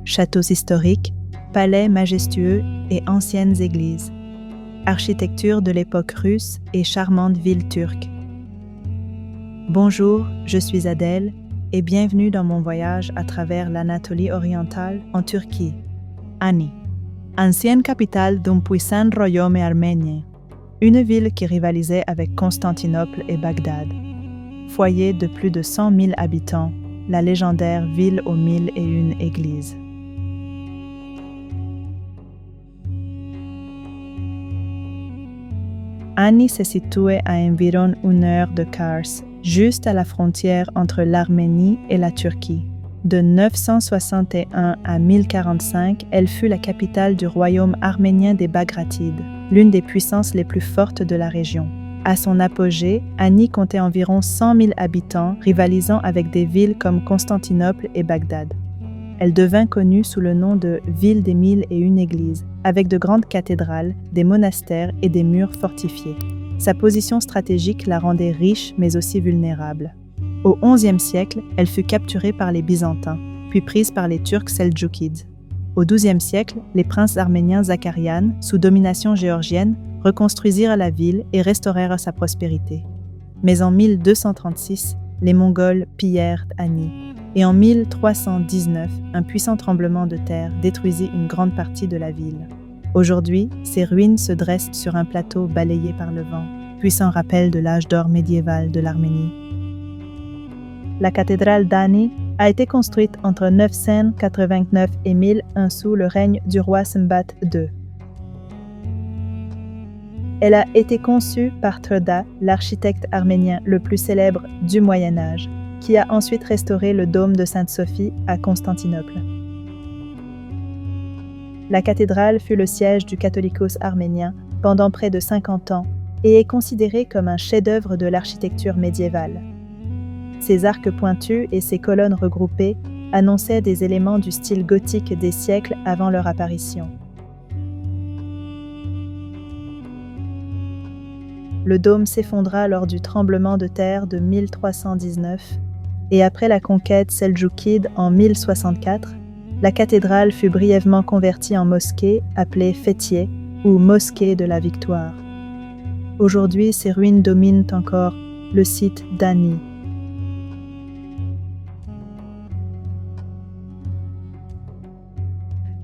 châteaux historiques, palais majestueux et anciennes églises. Architecture de l'époque russe et charmante ville turque. Bonjour, je suis Adèle et bienvenue dans mon voyage à travers l'Anatolie orientale en Turquie. Ani, ancienne capitale d'un puissant royaume arménien, une ville qui rivalisait avec Constantinople et Bagdad. Foyer de plus de 100 000 habitants, la légendaire ville aux 1001 églises. Ani se situait à environ 1 heure de Kars, juste à la frontière entre l'Arménie et la Turquie. De 961 à 1045, elle fut la capitale du royaume arménien des Bagratides, l'une des puissances les plus fortes de la région. À son apogée, Ani comptait environ 100 000 habitants, rivalisant avec des villes comme Constantinople et Bagdad. Elle devint connue sous le nom de « Ville des 1001 églises », avec de grandes cathédrales, des monastères et des murs fortifiés. Sa position stratégique la rendait riche mais aussi vulnérable. Au XIe siècle, elle fut capturée par les Byzantins, puis prise par les Turcs seldjoukides. Au XIIe siècle, les princes arméniens Zakarian, sous domination géorgienne, reconstruisirent la ville et restaurèrent sa prospérité. Mais en 1236, les Mongols pillèrent Ani. Et en 1319, un puissant tremblement de terre détruisit une grande partie de la ville. Aujourd'hui, ses ruines se dressent sur un plateau balayé par le vent, puissant rappel de l'âge d'or médiéval de l'Arménie. La cathédrale d'Ani a été construite entre 989 et 1001 sous le règne du roi Sembat II. Elle a été conçue par Trda, l'architecte arménien le plus célèbre du Moyen Âge, qui a ensuite restauré le dôme de Sainte-Sophie à Constantinople. La cathédrale fut le siège du Catholicos arménien pendant près de 50 ans et est considérée comme un chef-d'œuvre de l'architecture médiévale. Ses arcs pointus et ses colonnes regroupées annonçaient des éléments du style gothique des siècles avant leur apparition. Le dôme s'effondra lors du tremblement de terre de 1319 et après la conquête seldjoukide en 1064, la cathédrale fut brièvement convertie en mosquée appelée Fethiye ou Mosquée de la Victoire. Aujourd'hui, ces ruines dominent encore le site d'Ani.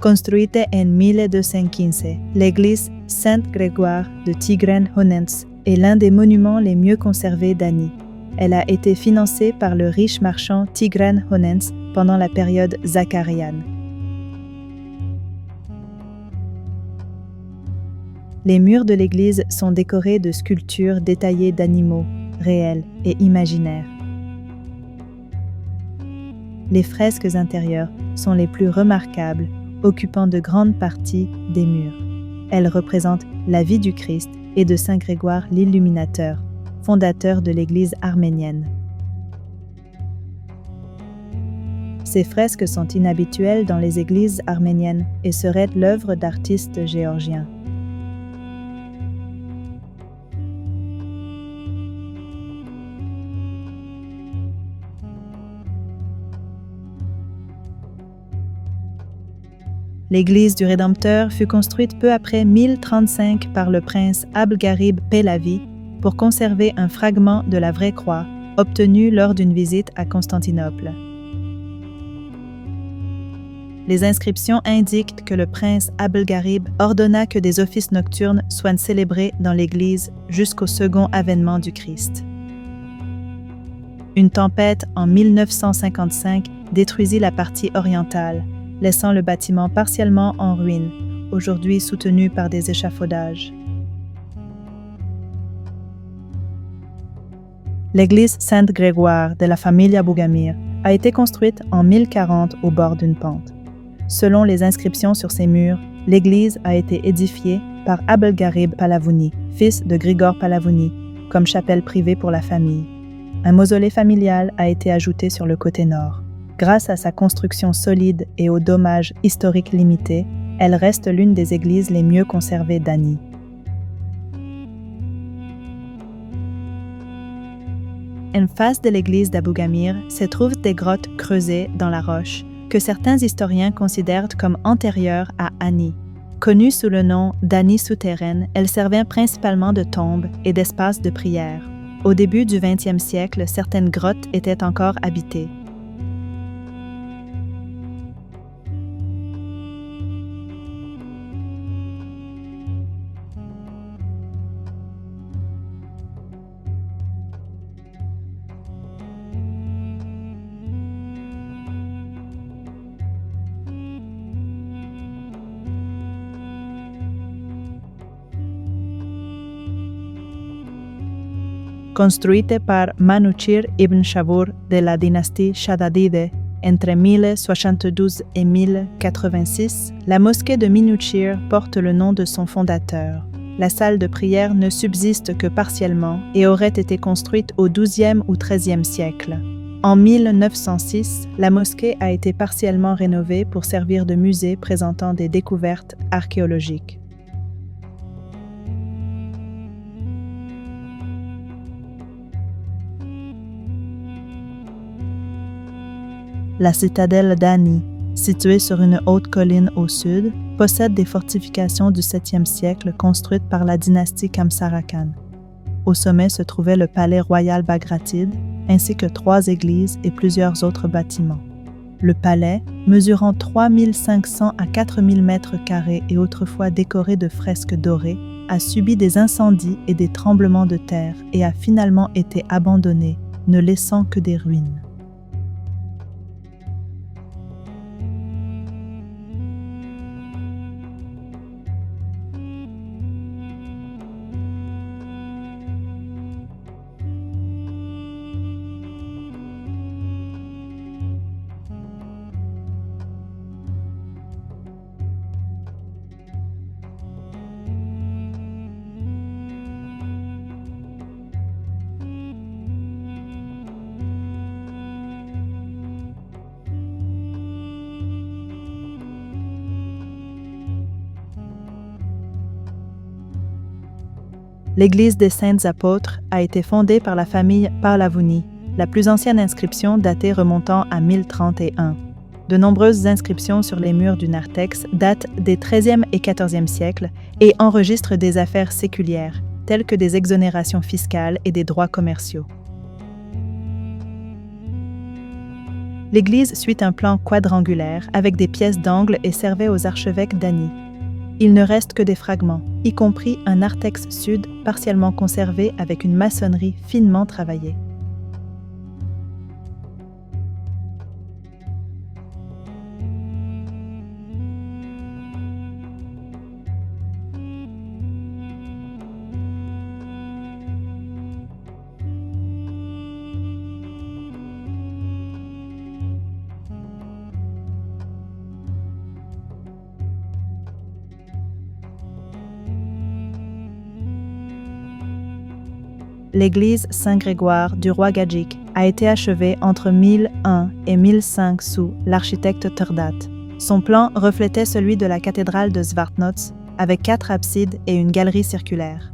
Construite en 1215, l'église Saint-Grégoire de Tigran-Honens est l'un des monuments les mieux conservés d'Ani. Elle a été financée par le riche marchand Tigran-Honens pendant la période Zakarian. Les murs de l'église sont décorés de sculptures détaillées d'animaux, réels et imaginaires. Les fresques intérieures sont les plus remarquables, occupant de grandes parties des murs. Elles représentent la vie du Christ et de Saint Grégoire l'Illuminateur, fondateur de l'Église arménienne. Ces fresques sont inhabituelles dans les églises arméniennes et seraient l'œuvre d'artistes géorgiens. L'église du Rédempteur fut construite peu après 1035 par le prince Abdelgarib Pahlavi pour conserver un fragment de la vraie croix obtenu lors d'une visite à Constantinople. Les inscriptions indiquent que le prince Abdelgarib ordonna que des offices nocturnes soient célébrés dans l'église jusqu'au second avènement du Christ. Une tempête en 1955 détruisit la partie orientale, laissant le bâtiment partiellement en ruine, aujourd'hui soutenu par des échafaudages. L'église Saint-Grégoire de la famille Bougamir a été construite en 1040 au bord d'une pente. Selon les inscriptions sur ses murs, l'église a été édifiée par Abdelgarib Pahlavi, fils de Grigor Pahlavi, comme chapelle privée pour la famille. Un mausolée familial a été ajouté sur le côté nord. Grâce à sa construction solide et aux dommages historiques limités, elle reste l'une des églises les mieux conservées d'Ani. En face de l'église d'Abougamir se trouvent des grottes creusées dans la roche, que certains historiens considèrent comme antérieure à Ani. Connue sous le nom d'Ani souterraine, elle servait principalement de tombe et d'espace de prière. Au début du 20e siècle, certaines grottes étaient encore habitées. Construite par Manuchir ibn Shabur de la dynastie Shaddadide entre 1072 et 1086, la mosquée de Minuchir porte le nom de son fondateur. La salle de prière ne subsiste que partiellement et aurait été construite au XIIe ou XIIIe siècle. En 1906, la mosquée a été partiellement rénovée pour servir de musée présentant des découvertes archéologiques. La citadelle d'Ani, située sur une haute colline au sud, possède des fortifications du 7e siècle construites par la dynastie Kamsarakan. Au sommet se trouvait le palais royal bagratide, ainsi que 3 églises et plusieurs autres bâtiments. Le palais, mesurant 3500 à 4000 mètres carrés et autrefois décoré de fresques dorées, a subi des incendies et des tremblements de terre et a finalement été abandonné, ne laissant que des ruines. L'église des Saintes Apôtres a été fondée par la famille Pahlavi, la plus ancienne inscription datée remontant à 1031. De nombreuses inscriptions sur les murs du narthex datent des XIIIe et XIVe siècles et enregistrent des affaires séculières, telles que des exonérations fiscales et des droits commerciaux. L'église suit un plan quadrangulaire avec des pièces d'angle et servait aux archevêques d'Ani. Il ne reste que des fragments, y compris un narthex sud partiellement conservé avec une maçonnerie finement travaillée. L'église Saint-Grégoire du roi Gadjik a été achevée entre 1001 et 1005 sous l'architecte Turdhat. Son plan reflétait celui de la cathédrale de Zvartnots avec 4 absides et une galerie circulaire.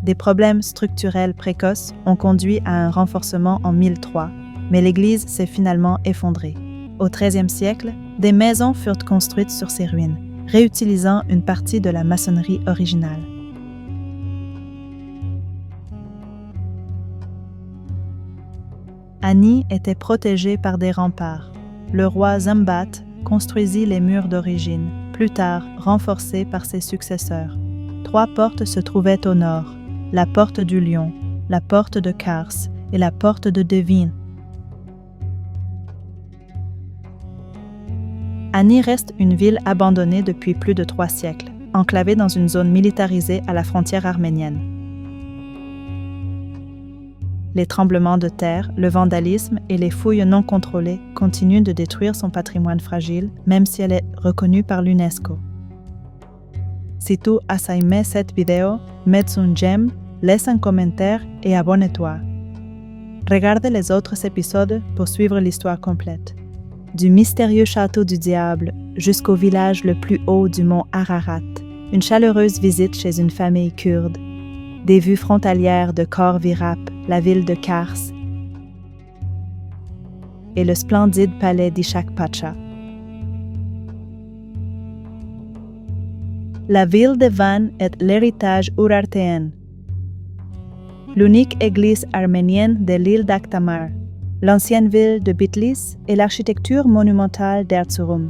Des problèmes structurels précoces ont conduit à un renforcement en 1003, mais l'église s'est finalement effondrée. Au XIIIe siècle, des maisons furent construites sur ces ruines, réutilisant une partie de la maçonnerie originale. Ani était protégée par des remparts. Le roi Zambat construisit les murs d'origine, plus tard renforcés par ses successeurs. 3 portes se trouvaient au nord, la porte du Lion, la porte de Kars et la porte de Devin. Ani reste une ville abandonnée depuis plus de 3 siècles, enclavée dans une zone militarisée à la frontière arménienne. Les tremblements de terre, le vandalisme et les fouilles non contrôlées continuent de détruire son patrimoine fragile, même si elle est reconnue par l'UNESCO. Si tu as aimé cette vidéo, mets un j'aime, laisse un commentaire et abonne-toi. Regarde les autres épisodes pour suivre l'histoire complète. Du mystérieux château du diable jusqu'au village le plus haut du mont Ararat, une chaleureuse visite chez une famille kurde, des vues frontalières de Khor Virap, la ville de Kars, et le splendide palais d'Ishak Pacha. La ville de Van est l'héritage urartéen. L'unique église arménienne de l'île d'Akhtamar, l'ancienne ville de Bitlis et l'architecture monumentale d'Erzurum.